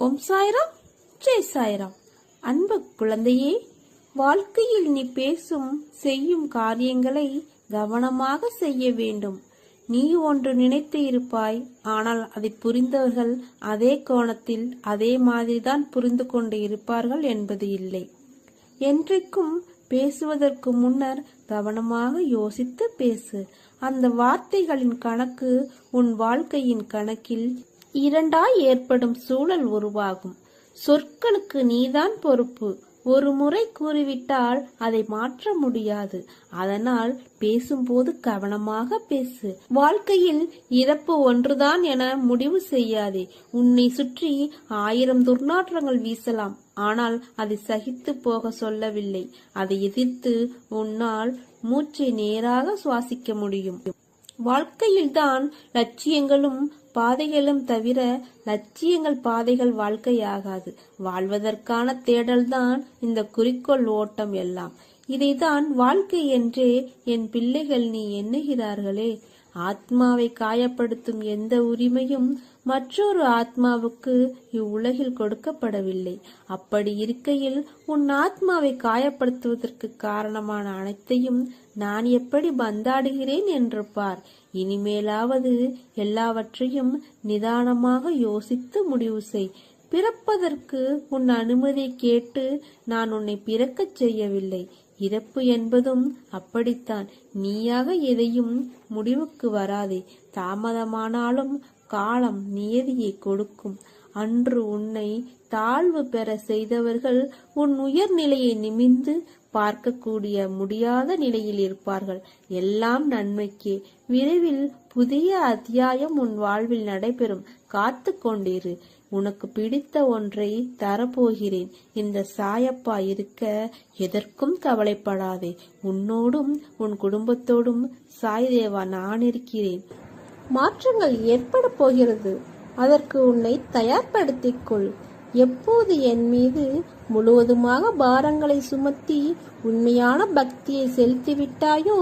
ஓம் சாய்ராம், ஜெய் சாய்ராம். அன்பு குழந்தையே, வாழ்க்கையில் நீ பேசும் செய்யும் காரியங்களை கவனமாக செய்ய வேண்டும். நீ ஒன்று நினைத்து இருப்பாய், ஆனால் அதை புரிந்தவர்கள் அதே கோணத்தில் அதே மாதிரிதான் புரிந்து கொண்டு இருப்பார்கள் என்பது இல்லை. என்றைக்கும் பேசுவதற்கு முன்னர் கவனமாக யோசித்து பேசு. அந்த வார்த்தைகளின் கணக்கு உன் வாழ்க்கையின் கணக்கில் இரண்டாய் ஏற்படும் சூழல் உருவாகும். சொற்களுக்கு நீதான் பொறுப்பு. ஒரு முறை கூறிவிட்டால் அதை மாற்ற முடியாது. அதனால் பேசும்போது கவனமாக பேசு. வாழ்க்கையில் இறப்பு ஒன்றுதான் என முடிவு செய்யாதே. உன்னை சுற்றி 1000 துர்நாற்றங்கள் வீசலாம், ஆனால் அதை சகித்து போக சொல்லவில்லை. அதை எதிர்த்து உன்னால் மூச்சை நேராக சுவாசிக்க முடியும். வாழ்க்கையில்தான் லட்சியங்களும் பாதைகளும் தவிர லட்சியங்கள் பாதைகள் வாழ்க்கையாகாது. வாழ்வதற்கான தேடல்தான் இந்த குறிக்கோள் ஓட்டம் எல்லாம். இதைதான் வாழ்க்கை என்றே என் பிள்ளைகள் நீ எண்ணுகிறார்களே. ஆத்மாவை காயப்படுத்தும் எந்த உரிமையும் மற்றொரு ஆத்மாவுக்கு இவ்வுலகில் கொடுக்கப்படவில்லை. அப்படி இருக்கையில் உன் ஆத்மாவை காயப்படுத்துவதற்கு காரணமான அனைத்தையும் நான் எப்படி பந்தாடுகிறேன் என்று பார். இனிமேலாவது எல்லாவற்றையும் நிதானமாக யோசித்து முடிவு செய். பிறப்பதற்கு உன் அனுமதி கேட்டு நான் உன்னை பிறக்கச் செய்யவில்லை. இறப்பு என்பதும் அப்படித்தான். நீயாக எதையும் முடிவுக்கு வராதே. தாமதமானாலும் காலம் நியதியை கொடுக்கும். அன்று உன்னை தாழ்வு பெற செய்தவர்கள் உன் உயர்நிலையை நிமிர்ந்து பார்க்கக்கூடிய முடியாத நிலையில் இருப்பார்கள். எல்லாம் நன்மைக்கே. விரைவில் புதிய அத்தியாயம் உன் வாழ்வில் நடைபெறும். காத்து கொண்டிரு. உனக்கு பிடித்த ஒன்றை தரப்போகிறேன். இந்த சாயப்பா இருக்க எதற்கும் கவலைப்படாதே. உன்னோடும் உன் குடும்பத்தோடும் சாய் தேவா நான் இருக்கிறேன். மாற்றங்கள் ஏற்பட போகிறது. அதற்கு உன்னை தயார்படுத்திக் கொள். எப்போது என் மீது முழுவதுமாக பாரங்களை சுமத்தி உண்மையான பக்தியை செலுத்திவிட்டாயோ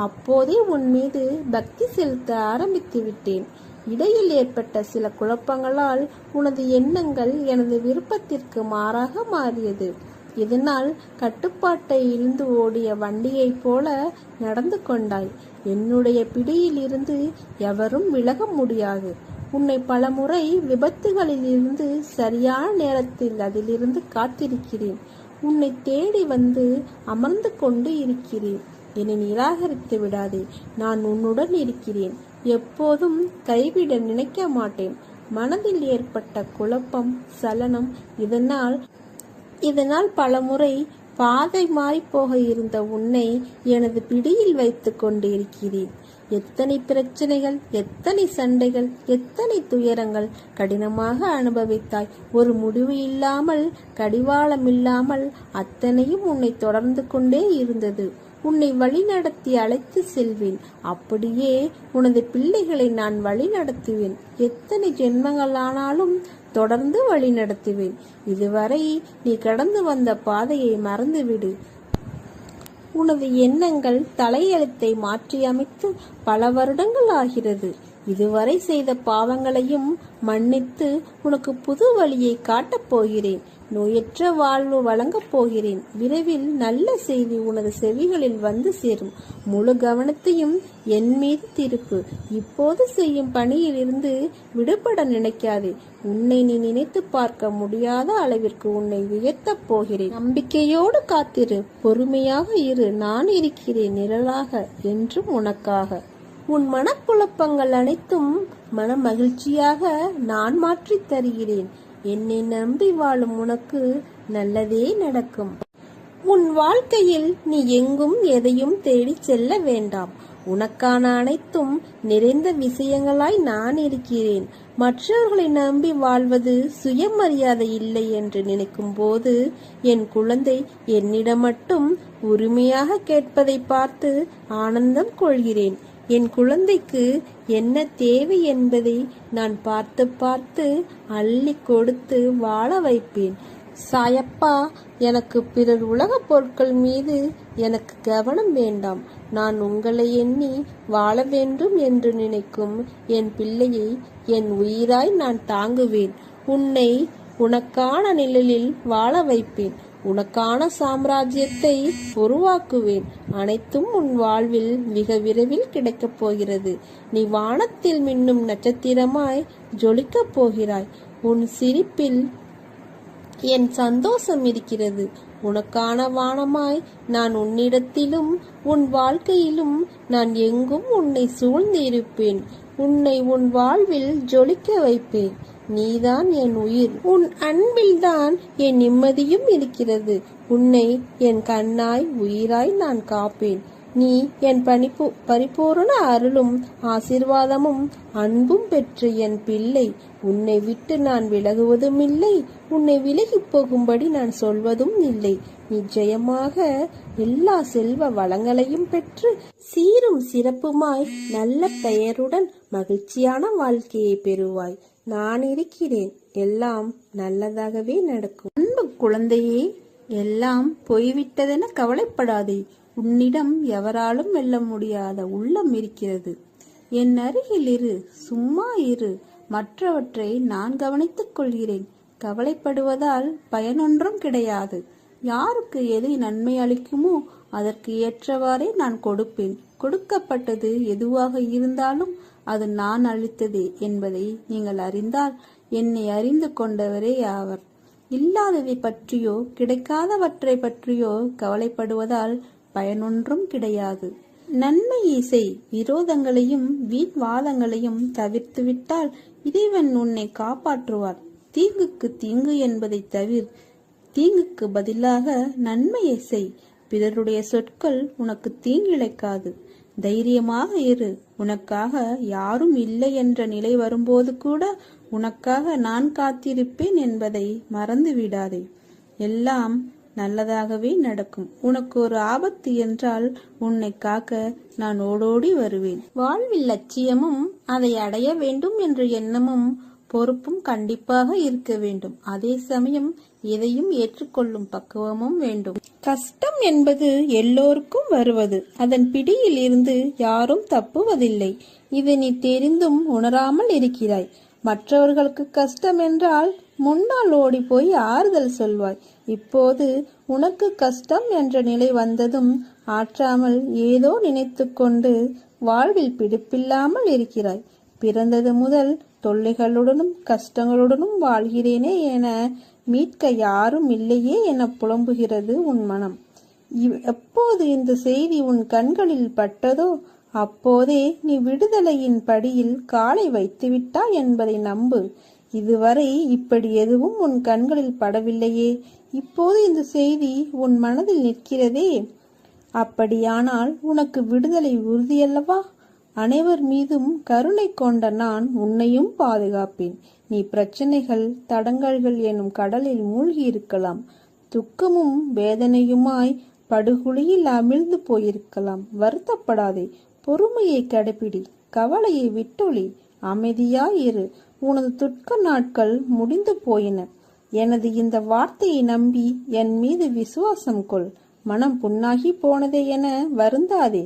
அப்போதே உன் மீது பக்தி செலுத்த ஆரம்பித்து விட்டேன். இடையில் ஏற்பட்ட சில குழப்பங்களால் உனது எண்ணங்கள் எனது விருப்பத்திற்கு மாறாக மாறியது. இதனால் கட்டுப்பாட்டை இழந்து ஓடிய வண்டியைப் போல நடந்து கொண்டாய். என்னுடைய பிடியில் இருந்து எவரும் விலக முடியாது. உன்னை பலமுறை விபத்துகளில் இருந்து சரியான நேரத்தில் அதிலிருந்து காத்திருக்கிறேன். உன்னை தேடி வந்து அமர்ந்து கொண்டு இருக்கிறேன். என்னை நிராகரித்து விடாதே. நான் உன்னுடன் இருக்கிறேன். எப்போதும் கைவிட நினைக்க மாட்டேன். மனதில் ஏற்பட்ட குழப்பம், சலனம், இதனால் பலமுறை பாதை மாறிப்போக இருந்த உன்னை எனது பிடியில் வைத்து கொண்டு இருக்கிறேன். எத்தனை பிரச்சனைகள், எத்தனை சண்டைகள், எத்தனை துயரங்கள் கடினமாக அனுபவித்தாய். ஒரு முடிவு இல்லாமல், கடிவாளம் இல்லாமல் அத்தனையும் உன்னை தொடர்ந்து கொண்டே இருந்தது. உன்னை வழிநடத்தி அழைத்து செல்வேன். அப்படியே உனது பிள்ளைகளை நான் வழி நடத்துவேன். எத்தனை ஜென்மங்களானாலும் தொடர்ந்து வழி நடத்துவேன். இதுவரை நீ கடந்து வந்த பாதையை மறந்துவிடு. உனது எண்ணங்கள் தலையெழுத்தை மாற்றியமைத்து பல வருடங்கள் ஆகிறது. இதுவரை செய்த பாவங்களையும் மன்னித்து உனக்கு புது வழியை காட்டப் போகிறேன். நோயற்ற வாழ்வு வழங்கப் போகிறேன். விரைவில் நல்ல செய்தி உனது செவிகளில் வந்து சேரும். முழு கவனத்தையும் என் மீது திருப்பு. இப்போது செய்யும் பணியில் இருந்து விடுபட நினைக்காதே. உன்னை நீ நினைத்து பார்க்க முடியாத அளவிற்கு உன்னை உயர்த்தப் போகிறேன். நம்பிக்கையோடு காத்திரு. பொறுமையாக இரு. நான் இருக்கிறேன் நிழலாக என்றும் உனக்காக. உன் மனக்குழப்பங்கள் அனைத்தும் மன மகிழ்ச்சியாக நான் மாற்றித் தருகிறேன். என்னை நம்பி வாழும் உனக்கு நல்லதே நடக்கும். உன் வாழ்க்கையில் நீ எங்கும் எதையும் தேடி செல்ல வேண்டாம். உனக்கான அனைத்தும் நிறைந்த விஷயங்களாய் நான் இருக்கிறேன். மற்றவர்களை நம்பி வாழ்வது சுயமரியாதை இல்லை என்று நினைக்கும் போது என் குழந்தை என்னிடம் மட்டும் உரிமையாக கேட்பதை பார்த்து ஆனந்தம் கொள்கிறேன். என் குழந்தைக்கு என்ன தேவை என்பதை நான் பார்த்து பார்த்து அள்ளி கொடுத்து வாழ வைப்பேன். சாயப்பா, எனக்கு பிறர் உலக பொருட்கள் மீது எனக்கு கவனம் வேண்டாம். நான் உங்களை எண்ணி வாழ வேண்டும் என்று நினைக்கும் என் பிள்ளையை என் உயிராய் நான் தாங்குவேன். உன்னை உனக்கான நிழலில் வாழ வைப்பேன். உனக்கான சாம்ராஜ்யத்தை உருவாக்குவேன். அனைத்தும் உன் வாழ்வில் மிக விரைவில் கிடைக்கப் போகிறது. நீ வானத்தில் மின்னும் நட்சத்திரமாய் ஜொலிக்கப் போகிறாய். உன் சிரிப்பில் என் சந்தோஷம் இருக்கிறது. உனக்கான வானமாய் நான் உன்னிடத்திலும் உன் வாழ்க்கையிலும் நான் எங்கும் உன்னை சூழ்ந்து இருப்பேன். உன்னை உன் வாழ்வில் ஜொலிக்க வைப்பேன். நீதான் என் உயிர். உன் அன்பில்தான் என் நிம்மதியும் இருக்கிறது. உன்னை என் கண்ணாய் உயிராய் நான் காப்பேன். நீ என் பரிபூரண அருளும் ஆசீர்வாதமும் அன்பும் பெற்ற என் பிள்ளை. உன்னை விட்டு நான் விலகுவதும் இல்லை. உன்னை விலகி போகும்படி நான் சொல்வதும் இல்லை. நிச்சயமாக எல்லா செல்வ வளங்களையும் பெற்று சீரும் சிறப்புமாய் நல்ல பெயருடன் மகிழ்ச்சியான வாழ்க்கையை பெறுவாய். நான் இருக்கிறேன். எல்லாம் நல்லதாகவே நடக்கும். அன்பு குழந்தையே, எல்லாம் போய்விட்டதென கவலைப்படாதே. உன்னிடம் எவராலும் வெல்ல முடியாத உள்ளம் இருக்கிறது. என் அருகில் இரு, சும்மா இரு. மற்றவற்றை நான் கவனித்துக் கொள்கிறேன். கவலைப்படுவதால் பயனொன்றும் கிடையாது. யாருக்கு எது நன்மை அளிக்குமோ அதற்கு ஏற்றவாறே நான் கொடுப்பேன். கொடுக்கப்பட்டது எதுவாக இருந்தாலும் அது நான் அளித்ததே என்பதை நீங்கள் அறிந்தால் என்னை அறிந்து கொண்டவரே ஆவர். இல்லாததை பற்றியோ கிடைக்காதவற்றை பற்றியோ கவலைப்படுவதால் பயனொன்றும் கிடையாது. நன்மையை செய். விரோதங்களையும் வீண் வாதங்களையும் தவிர்த்துவிட்டால் இறைவன் உன்னை காப்பாற்றுவார். தீங்குக்கு தீங்கு என்பதை தவிர தீங்குக்கு பதிலாக நன்மையை செய். பிறருடைய சொற்கள் உனக்கு தீங்கிழைக்காது. தைரியமாக இரு. உனக்காக யாரும் இல்லை என்ற நிலை வரும்போது கூட உனக்காக நான் காத்திருப்பேன் என்பதை மறந்து விடாதே. எல்லாம் நல்லதாகவே நடக்கும். உனக்கு ஒரு ஆபத்து என்றால் உன்னை காக்க நான் ஓடோடி வருவேன். வாழ்வில் லட்சியமும் அதை அடைய வேண்டும் என்ற எண்ணமும் பொறுப்பும் கண்டிப்பாக இருக்க வேண்டும். அதே சமயம் எதையும் ஏற்றுக்கொள்ளும் பக்குவமும் வேண்டும். கஷ்டம் என்பது எல்லோருக்கும் வருவது. அதன் பிடியில் இருந்து யாரும் தப்புவதில்லை. இதை நீ தெரிந்தும் உணராமல் இருக்கிறாய். மற்றவர்களுக்கு கஷ்டம் என்றால் முன்னால் ஓடி போய் ஆறுதல் சொல்வாய். இப்போது உனக்கு கஷ்டம் என்ற நிலை வந்ததும் ஆற்றாமல் ஏதோ நினைத்து கொண்டு வாழ்வில் பிடிப்பில்லாமல் இருக்கிறாய். பிறந்தது முதல் தொல்லைகளுடனும் கஷ்டங்களுடனும் வாழ்கிறேனே என மீட்க யாரும் இல்லையே என புலம்புகிறது உன் மனம். எப்போது இந்த செய்தி உன் கண்களில் பட்டதோ அப்போதே நீ விடுதலையின் படியில் காலை வைத்துவிட்டாய் என்பதை நம்பு. இதுவரை இப்படி எதுவும் உன் கண்களில் படவில்லையே, இப்போது இந்த செய்தி உன் மனதில் நிற்கிறதே. அப்படியானால் உனக்கு விடுதலை உறுதியல்லவா? அனைவர் மீதும் கருணை கொண்ட நான் உன்னையும் பாதுகாப்பேன். நீ பிரச்சனைகள் தடங்கல்கள் எனும் கடலில் மூழ்கி இருக்கலாம். துக்கமும் வேதனையுமாய் படுகுழியில் அமிழ்ந்து போயிருக்கலாம். வருத்தப்படாதே. பொறுமையை கடைபிடி. கவலையை விட்டொழி. அமைதியாயிரு. உனது துக்க நாட்கள் முடிந்து போயின. எனது இந்த வார்த்தையை நம்பி என் மீது விசுவாசம் கொள். மனம் புண்ணாகி போனதே என வருந்தாதே.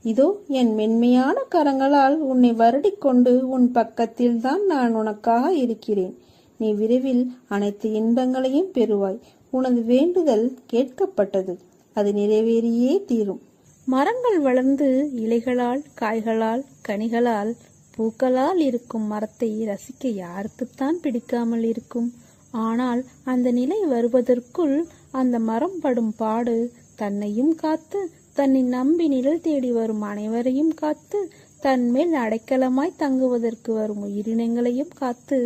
இதோ என் மென்மையான கரங்களால் உன்னை வருடிக்கொண்டு உன் பக்கத்தில் தான் நான் உனக்காக இருக்கிறேன். நீ விரைவில் அனைத்து இன்பங்களையும் பெறுவாய். உனது வேண்டுதல் கேட்கப்பட்டது. அது நிறைவேறியே தீரும். மரங்கள் வளர்ந்து இலைகளால் காய்களால் கனிகளால் பூக்களால் இருக்கும் மரத்தை ரசிக்க யாருக்குத்தான் பிடிக்காமல் இருக்கும்? ஆனால் அந்த நிலை வருவதற்குள் அந்த மரம் படும் பாடு தன்னையும் காத்து தன்னை நம்பி நிழல் தேடி வரும் அனைவரையும் காத்து தன் மேல் அடைக்கலமாய் தங்குவதற்கு வரும் உயிரினங்களையும் காத்து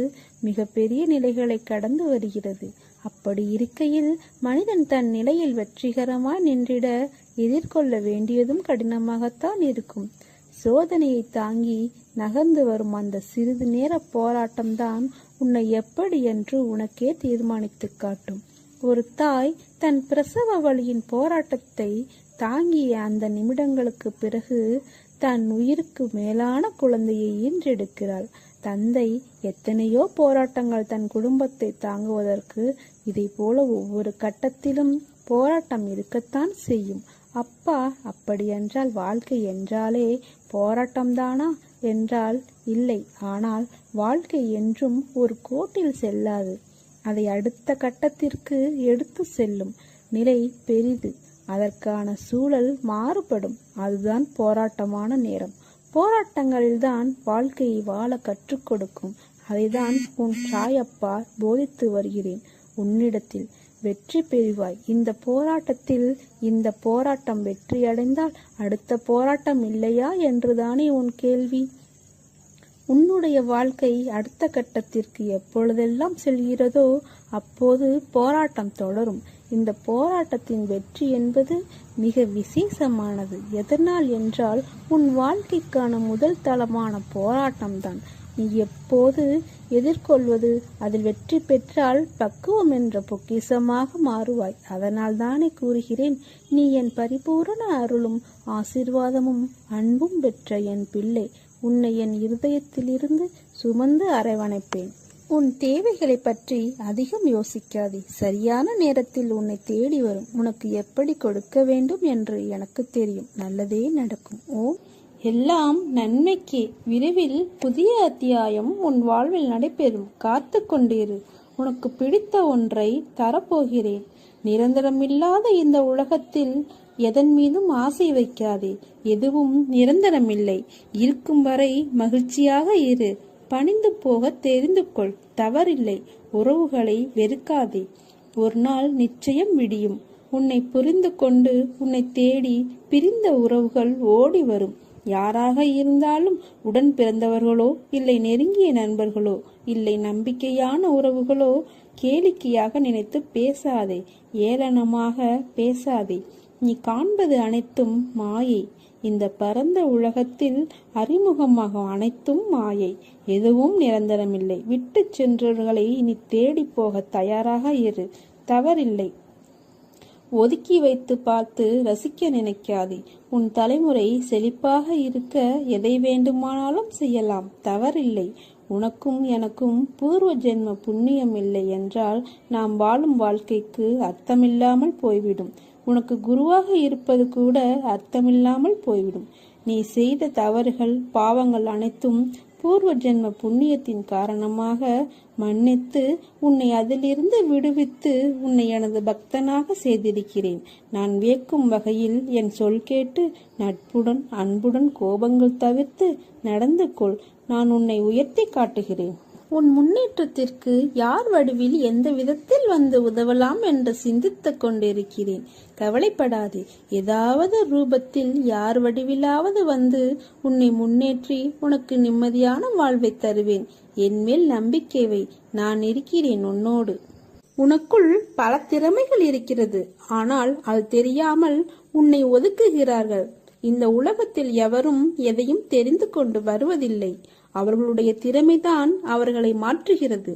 மிக பெரிய நிலைகளை கடந்து வருகிறது. அப்படி இருக்கையில் மனிதன் தன் நிலையில் வெற்றிகரமாய் நின்றிட எதிர்கொள்ள வேண்டியதும் கடினமாகத்தான் இருக்கும். சோதனையை தாங்கி நகர்ந்து வரும் அந்த சிறிது நேர போராட்டம்தான் உன்னை எப்படி என்று உனக்கே தீர்மானித்து காட்டும். ஒரு தாய் தன் பிரசவ வலியின் போராட்டத்தை தாங்கிய அந்த நிமிடங்களுக்கு பிறகு தன் உயிருக்கு மேலான குழந்தையை ஈன்றெடுக்கிறாள். தந்தை எத்தனையோ போராட்டங்கள் தன் குடும்பத்தை தாங்குவதற்கு இதை போல ஒவ்வொரு கட்டத்திலும் போராட்டம் இருக்கத்தான் செய்யும். அப்பா அப்படியென்றால் வாழ்க்கை என்றாலே போராட்டம்தானா என்றால் இல்லை. ஆனால் வாழ்க்கை என்றும் ஒரு கோட்டில் செல்லாது. அதை அடுத்த கட்டத்திற்கு எடுத்து செல்லும் நிலை பெரிது. அதற்கான சூழல் மாறுபடும். அதுதான் போராட்டமான நேரம். போராட்டங்களில்தான் வாழ்க்கையை வாழ கற்றுக் கொடுக்கும். அதைதான் உன் சாயப்பா போதித்து வருகிறேன் உன்னிடத்தில். வெற்றி பெறுவாய். இந்த போராட்டம் வெற்றியடைந்தால் அடுத்த போராட்டம் இல்லையா என்றுதானே உன் கேள்வி. உன்னுடைய வாழ்க்கை அடுத்த கட்டத்திற்கு எப்பொழுதெல்லாம் செல்கிறதோ அப்போது போராட்டம் தொடரும். இந்த போராட்டத்தின் வெற்றி என்பது மிக விசேஷமானது. எதனால் என்றால் உன் வாழ்க்கைக்கான முதல் தளமான போராட்டம்தான். நீ எப்போது எதிர்கொள்வது, அதில் வெற்றி பெற்றால் பக்குவம் என்ற பொக்கிஷமாக மாறுவாய். அதனால் தானே கூறுகிறேன், நீ என் பரிபூரண அருளும் ஆசீர்வாதமும் அன்பும் பெற்ற என் பிள்ளை. உன்னை என் இருதயத்திலிருந்து சுமந்து அரவணைப்பேன். உன் தேவைகளை பற்றி அதிகம் யோசிக்காதே. சரியான நேரத்தில் உன்னை தேடி வரும். உனக்கு எப்படி கொடுக்க வேண்டும் என்று எனக்கு தெரியும். நல்லதே நடக்கும். ஓம். எல்லாம் நன்மைக்கு. விரைவில் புதிய அத்தியாயம் உன் வாழ்வில் நடைபெறும். காத்து கொண்டிரு. உனக்கு பிடித்த ஒன்றை தரப்போகிறேன். நிரந்தரமில்லாத இந்த உலகத்தில் எதன் மீதும் ஆசை வைக்காதே. எதுவும் நிரந்தரமில்லை. இருக்கும் வரை மகிழ்ச்சியாக இரு. பணிந்து போக தெரிந்து கொள். தவறில்லை. உறவுகளை வெறுக்காதே. ஒரு நாள் நிச்சயம் விடியும். உன்னை புரிந்து கொண்டு உன்னை தேடி பிரிந்த உறவுகள் ஓடி வரும். யாராக இருந்தாலும், உடன் பிறந்தவர்களோ இல்லை நெருங்கிய நண்பர்களோ இல்லை நம்பிக்கையான உறவுகளோ, கேளிக்கையாக நினைத்து பேசாதே. ஏளனமாக பேசாதே. நீ காண்பது அனைத்தும் மாயை. இந்த பரந்த உலகத்தில் அறிமுகமாக அனைத்தும் மாயை. எதுவும் நிரந்தரமில்லை. விட்டு சென்றவர்களை நீ தேடி போக தயாராக இரு. தவறில்லை. ஒதுக்கி வைத்து பார்த்து ரசிக்க நினைக்காதே. உன் தலைமுறை செழிப்பாக இருக்க எதை வேண்டுமானாலும் செய்யலாம். தவறில்லை. உனக்கும் எனக்கும் பூர்வ ஜென்ம புண்ணியம் இல்லை என்றால் நாம் வாழும் வாழ்க்கைக்கு அர்த்தமில்லாமல் போய்விடும். உனக்கு குருவாக இருப்பது கூட அர்த்தமில்லாமல் போய்விடும். நீ செய்த தவறுகள், பாவங்கள் அனைத்தும் பூர்வ ஜென்ம புண்ணியத்தின் காரணமாக மன்னித்து உன்னை அதிலிருந்து விடுவித்து உன்னை எனது பக்தனாக செய்திருக்கிறேன். நான் வியக்கும் வகையில் என் சொல் கேட்டு நட்புடன் அன்புடன் கோபங்கள் தவிர்த்து நடந்து கொள். நான் உன்னை உயர்த்தி காட்டுகிறேன். உன் முன்னேற்றத்திற்கு யார் வடிவில் எந்த விதத்தில் வந்து உதவலாம் என்று சிந்தித்துக் கொண்டிருக்கிறேன். கவலைப்படாதே. ஏதாவது ரூபத்தில் யார் வடிவிலாவது வந்து உன்னை முன்னேற்றி உனக்கு நிம்மதியான வாழ்வை தருவேன். என்மேல் நம்பிக்கை வை. நான் இருக்கிறேன் உன்னோடு. உனக்குள் பல திறமைகள் இருக்கிறது. ஆனால் அது தெரியாமல் உன்னை ஒதுக்குகிறார்கள். இந்த உலகத்தில் எவரும் எதையும் தெரிந்து கொண்டு வருவதில்லை. அவர்களுடைய திறமைதான் அவர்களை மாற்றுகிறது.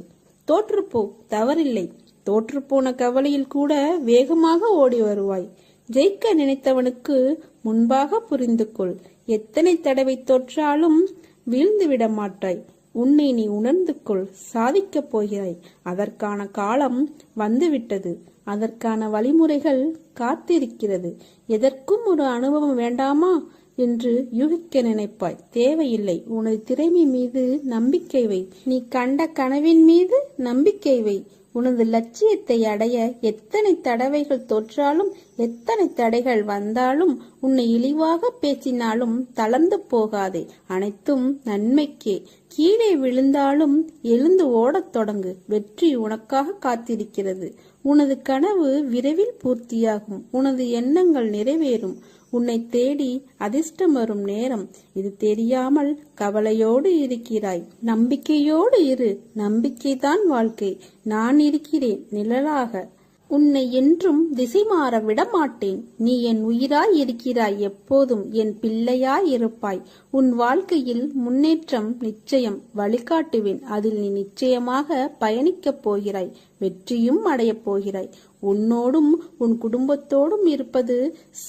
தோற்றுப்போ. தவறில்லை. தோற்றுப்போன கவலையில் கூட வேகமாக ஓடி வருவாய். ஜெயிக்க நினைத்தவனுக்கு முன்பாக புரிந்து கொள். எத்தனை தடவை தோற்றாலும் வீழ்ந்து விட மாட்டாய். உன்னை நீ உணர்ந்து கொள். சாதிக்கப் போகிறாய். அதற்கான காலம் வந்துவிட்டது. அதற்கான வழிமுறைகள் காத்திருக்கிறது. எதற்கும் ஒரு அனுபவம் வேண்டாமா என்று யூகிக்க நினைப்பாய். தேவையில்லை. உனது திறமை மீது நம்பிக்கை வை. நீ கண்ட கனவின் மீது நம்பிக்கை வை. உனது லட்சியத்தை அடைய எத்தனை தடவைகள் தோற்றாலும், எத்தனை தடைகள் வந்தாலும், உன்னை இழிவாக பேசினாலும் தளர்ந்து போகாதே. அனைத்தும் நன்மைக்கே. கீழே விழுந்தாலும் எழுந்து ஓடத் தொடங்கு. வெற்றி உனக்காக காத்திருக்கிறது. உனது கனவு விரைவில் பூர்த்தியாகும். உனது எண்ணங்கள் நிறைவேறும். உன்னை தேடி அதிர்ஷ்டம் வரும் நேரம் இது. தெரியாமல் கவலையோடு இருக்கிறாய். நம்பிக்கையோடு இரு. நம்பிக்கைதான் வாழ்க்கை. நான் இருக்கிறேன் நிழலாக. உன்னை என்றும் திசை மாற விடமாட்டேன். நீ என் உயிராய் இருக்கிறாய். எப்போதும் என் பிள்ளையாய் இருப்பாய். உன் வாழ்க்கையில் முன்னேற்றம் நிச்சயம். வழிகாட்டுவேன். அதில் நீ நிச்சயமாக பயணிக்கப் போகிறாய். வெற்றியும் அடையப் போகிறாய். உன்னோடும் உன் குடும்பத்தோடும் இருப்பது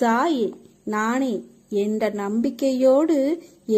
சாயே நானே என்ற நம்பிக்கையோடு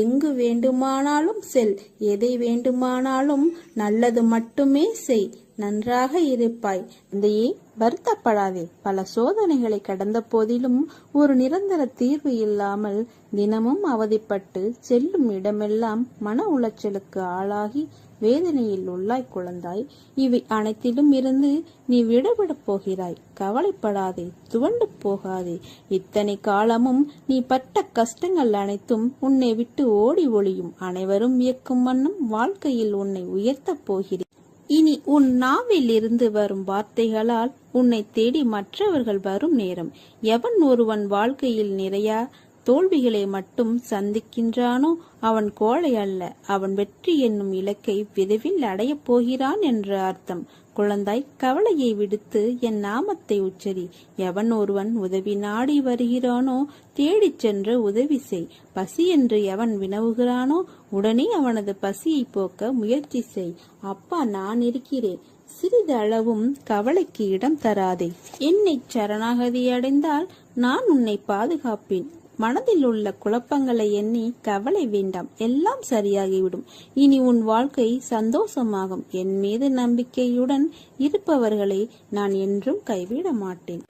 எங்கு வேண்டுமானாலும் செல். எதை வேண்டுமானாலும் நல்லது மட்டுமே செய். நன்றாக இருப்பாய். இதையே வருத்தப்படாதே. பல சோதனைகளை கடந்த போதிலும் ஒரு நிரந்தர தீர்வு இல்லாமல் தினமும் அவதிப்பட்டு செல்லும் இடமெல்லாம் மன உளைச்சலுக்கு ஆளாகி வேதனையில் உள்ளாய் குழந்தாய். இவை அனைத்திலும் இருந்து நீ விடுபடப் போகிறாய். கவலைப்படாதே, துவண்டு போகாதே. இத்தனை காலமும் நீ பட்ட கஷ்டங்கள் அனைத்தும் உன்னை விட்டு ஓடி ஒளியும். அனைவரும் வியக்கும் வண்ணம் வாழ்க்கையில் உன்னை உயர்த்தப் போகிறேன். இனி உன் நாவில் இருந்து வரும் வார்த்தைகளால் உன்னை தேடி மற்றவர்கள் வரும் நேரம். எவன் ஒருவன் வாழ்க்கையில் நிறைய தோல்விகளை மட்டும் சந்திக்கின்றானோ அவன் கோழை அல்ல. அவன் வெற்றி என்னும் இலக்கை விரைவில் அடையப் போகிறான் என்று அர்த்தம். குழந்தாய், கவலையை விடுத்து என் நாமத்தை உச்சரி. எவன் ஒருவன் உதவி நாடி வருகிறானோ தேடிச் சென்று உதவி செய். பசி என்று எவன் வினவுகிறானோ உடனே அவனது பசியை போக்க முயற்சி செய். அப்பா நான் இருக்கிறேன். சிறிது அளவும் கவலைக்கு இடம் தராதே. என்னை சரணாகதி அடைந்தால் நான் உன்னை பாதுகாப்பேன். மனதில் உள்ள குழப்பங்களை எண்ணி கவலை வேண்டாம், எல்லாம் சரியாகிவிடும். இனி உன் வாழ்க்கை சந்தோஷமாகும். என் மீது நம்பிக்கையுடன் இருப்பவர்களை நான் என்றும் கைவிட மாட்டேன்.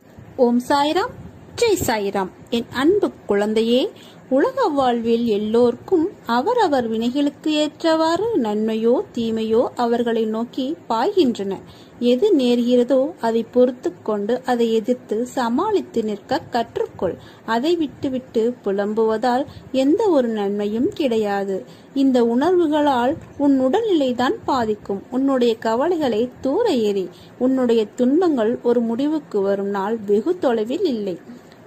ஓம் சாய்ராம், ஜெய் சாய்ராம். என் அன்பு குழந்தையே, உலக வாழ்வில் எல்லோருக்கும் அவரவர் வினைகளுக்கு ஏற்றவாறு நன்மையோ தீமையோ அவர்களை நோக்கி பாய்கின்றன. எது நேர்கிறதோ அதை பொறுத்து கொண்டு அதை எதிர்த்து சமாளித்து நிற்க கற்றுக்கொள். அதை விட்டுவிட்டு புலம்புவதால் எந்த ஒரு நன்மையும் கிடையாது. இந்த உணர்வுகளால் உன் உடல்நிலைதான் பாதிக்கும். உன்னுடைய கவலைகளை தூர எறி. உன்னுடைய துன்பங்கள் ஒரு முடிவுக்கு வரும் நாள் வெகு தொலைவில் இல்லை.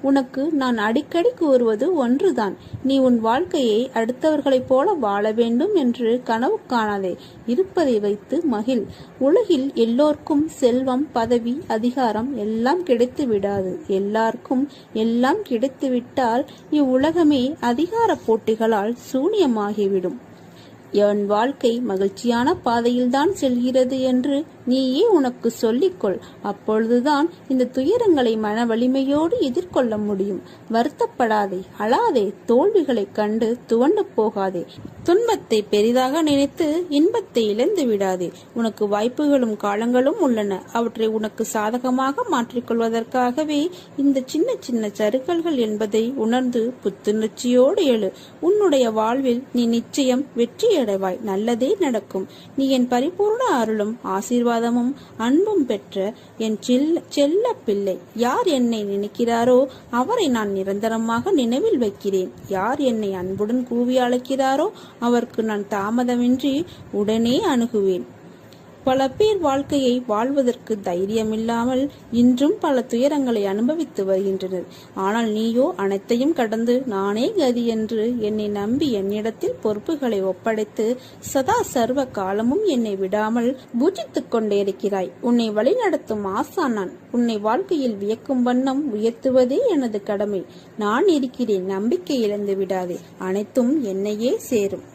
உனக்கு நான் அடிக்கடி கூறுவது ஒன்றுதான். நீ உன் வாழ்க்கையை அடுத்தவர்களைப் போல வாழ வேண்டும் என்று கனவு காணாதே. இருப்பதை வைத்து மகிழ். உலகில் எல்லோருக்கும் செல்வம், பதவி, அதிகாரம் எல்லாம் கிடைத்து விடாது. எல்லாருக்கும் எல்லாம் கிடைத்துவிட்டால் இவ்வுலகமே அதிகார போட்டிகளால் சூனியமாகிவிடும். என் வாழ்க்கை மகிழ்ச்சியான பாதையில்தான் செல்கிறது என்று நீயே உனக்கு சொல்லிக்கொள். அப்பொழுதுதான் இந்த துயரங்களை மன வலிமையோடு எதிர்கொள்ள முடியும். வருத்தப்படாதே, அழாதே, தோல்விகளை கண்டு துவண்டு போகாதே. துன்பத்தை பெரிதாக நினைத்து இன்பத்தை இழந்து விடாதே. உனக்கு வாய்ப்புகளும் காலங்களும் உள்ளன. அவற்றை உனக்கு சாதகமாக மாற்றிக்கொள்வதற்காகவே இந்த சின்ன சின்ன சறுக்கல்கள் என்பதை உணர்ந்து புத்துணர்ச்சியோடு எழு. உன்னுடைய வாழ்வில் நீ நிச்சயம் வெற்றி அடைவாய். நல்லதே நடக்கும். நீ என் பரிபூர்ண அருளும் ஆசீர்வாதமும் அன்பும் பெற்ற என் செல்ல பிள்ளை. யார் என்னை நினைக்கிறாரோ அவரை நான் நிரந்தரமாக நினைவில் வைக்கிறேன். யார் என்னை அன்புடன் கூவி அழைக்கிறாரோ அவருக்கு நான் தாமதமின்றி உடனே அணுகுவேன். பல பேர் வாழ்க்கையை வாழ்வதற்கு தைரியமில்லாமல் இன்றும் பல துயரங்களை அனுபவித்து வருகின்றனர். ஆனால் நீயோ அனைத்தையும் கடந்து நானே கதி என்று என்னை நம்பி என்னிடத்தில் பொறுப்புகளை ஒப்படைத்து சதா சர்வ காலமும் என்னை விடாமல் பூஜித்துக் கொண்டே இருக்கிறாய். உன்னை வழிநடத்தும் ஆசான் நான். உன்னை வாழ்க்கையில் வியக்கும் வண்ணம் உயர்த்துவதே எனது கடமை. நான் இருக்கிறேன். நம்பிக்கை இழந்து விடாதே. அனைத்தும் என்னையே சேரும்.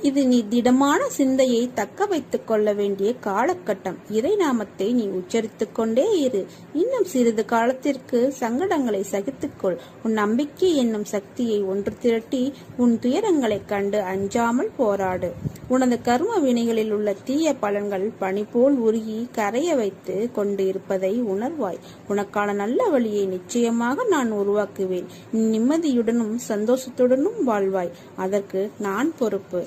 இது நீ திடமான சிந்தையை தக்க வைத்துக் கொள்ள வேண்டிய காலகட்டம். இறை நாமத்தை நீ உச்சரித்துக் கொண்டே இரு. இன்னும் சிறிது காலத்திற்கு சங்கடங்களை சகித்துக்கொள். உன் நம்பிக்கை என்னும் சக்தியை ஒன்று திரட்டி உன் துயரங்களை கண்டு அஞ்சாமல் போராடு. உனது கர்ம வினைகளில் உள்ள தீய பலன்கள் பனி போல் உருகி கரைய வைத்து கொண்டு இருப்பதை உணர்வாய். உனக்கான நல்ல வழியை நிச்சயமாக நான் உருவாக்குவேன். நிம்மதியுடனும் சந்தோஷத்துடனும் வாழ்வாய். அதற்கு நான் பொறுப்பு.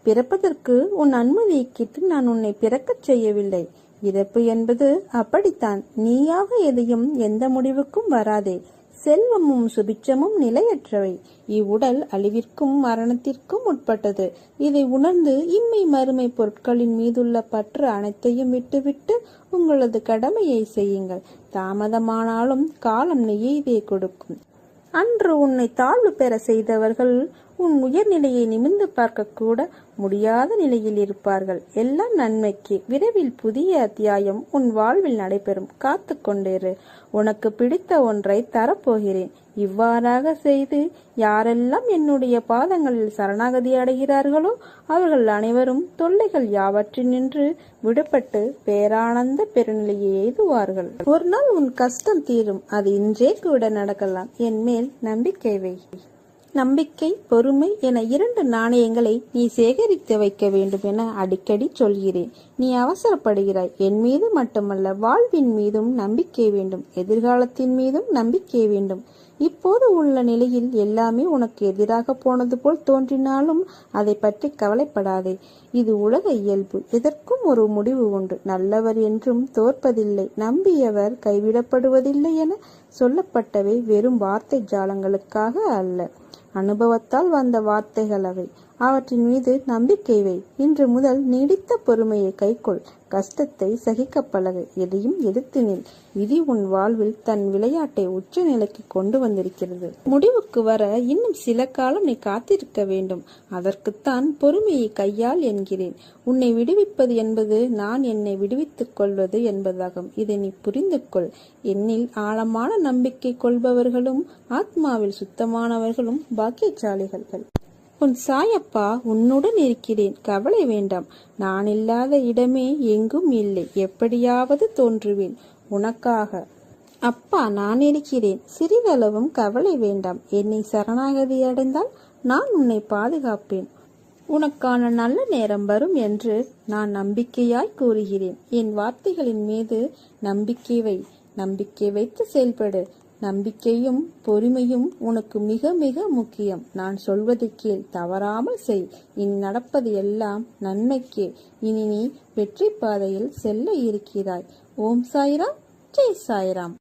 பிறப்பதற்கு உன் அனுமதியை கேட்டு நான் உன்னை பிறக்கச் செய்யவில்லை. இறப்பு என்பது அப்படித்தான். நீயாக எதையும் எந்த முடிவுக்கும் வராதே. செல்வமும் சுபிட்சமும் நிலையற்றவை. இவ்வுடல் அழிவிற்கும் மரணத்திற்கும் உட்பட்டது. இதை உணர்ந்து இம்மை மறுமை பொருட்களின் மீதுள்ள பற்று அனைத்தையும் விட்டுவிட்டு உங்களது கடமையை செய்யுங்கள். தாமதமானாலும் காலம் நியதியை கொடுக்கும். அன்று உன்னை தாழ்வு பெற செய்தவர்கள் உன் உயர்நிலையை நிமிர்ந்து பார்க்க கூட முடியாத நிலையில் இருப்பார்கள். எல்லாம் நன்மைக்கு. விரைவில் புதிய அத்தியாயம் உன் வாழ்வில் நடைபெறும். காத்து கொண்டிரு. உனக்கு பிடித்த ஒன்றை தரப்போகிறேன். இவ்வாறாக செய்து யாரெல்லாம் என்னுடைய பாதங்களில் சரணாகதி அடைகிறார்களோ அவர்கள் அனைவரும் தொல்லைகள் யாவற்றினின்று விடுபட்டு பேரானந்த பெருநிலையை எய்துவார்கள். ஒரு நாள் உன் கஷ்டம் தீரும். அது இன்றே கூட நடக்கலாம். என் மேல் நம்பிக்கை வை. நம்பிக்கை, பொறுமை என 2 நாணயங்களை நீ சேகரித்து வைக்க வேண்டும் என அடிக்கடி சொல்கிறேன். நீ அவசரப்படுகிறாய். என் மீது மட்டுமல்ல, வாழ்வின் மீதும் நம்பிக்கை வேண்டும். எதிர்காலத்தின் மீதும் நம்பிக்கை வேண்டும். இப்போது உள்ள நிலையில் எல்லாமே உனக்கு எதிராக போனது போல் தோன்றினாலும் அதை பற்றி கவலைப்படாதே. இது உலக இயல்பு. எதற்கும் ஒரு முடிவு உண்டு. நல்லவர் என்றும் தோற்பதில்லை, நம்பியவர் கைவிடப்படுவதில்லை என சொல்லப்பட்டவை வெறும் வார்த்தை ஜாலங்களுக்காக அல்ல. அனுபவத்தால் வந்த வார்த்தைகள் அவை. அவற்றின் மீது நம்பிக்கை வை. இன்று முதல் நீடித்த பொறுமையை கைக்கொள். கஷ்டத்தை சகிக்க பழகு. எதையும் எதிர்த்து நில். விதி உன் வாழ்வில் தன் விளையாட்டை உச்ச நிலைக்கு கொண்டு வந்திருக்கிறது. முடிவுக்கு வர இன்னும் சில காலம் நீ காத்திருக்க வேண்டும். அதற்குத்தான் பொறுமையை கையால் என்கிறேன். உன்னை விடுவிப்பது என்பது நான் என்னை விடுவித்துக் கொள்வது என்பதாகும். இதை நீ புரிந்து கொள். என்னில் ஆழமான நம்பிக்கை கொள்பவர்களும் ஆத்மாவில் சுத்தமானவர்களும் பாக்கியசாலிகள். உன் சாயப்பா உன்னுடன் இருக்கிறேன். கவலை வேண்டாம். நான் இல்லாத இடமே எங்கும் இல்லை. எப்படியாவது தோன்றுவேன் உனக்காக. அப்பா நான் இருக்கிறேன். சிறிதளவும் கவலை வேண்டாம். என்னை சரணாகதி அடைந்தால் நான் உன்னை பாதுகாப்பேன். உனக்கான நல்ல நேரம் வரும் என்று நான் நம்பிக்கையாய் கூறுகிறேன். என் வார்த்தைகளின் மீது நம்பிக்கை வை. நம்பிக்கை வைத்து செயல்படு. நம்பிக்கையும் பொறுமையும் உனக்கு மிக மிக முக்கியம். நான் சொல்வதை கேள், தவறாமல் செய். இனி நடப்பது எல்லாம் நன்மைக்கே. இனி நீ வெற்றி பாதையில் செல்ல இருக்கிறாய். ஓம் சாய்ராம், ஜெய் சாய்ராம்.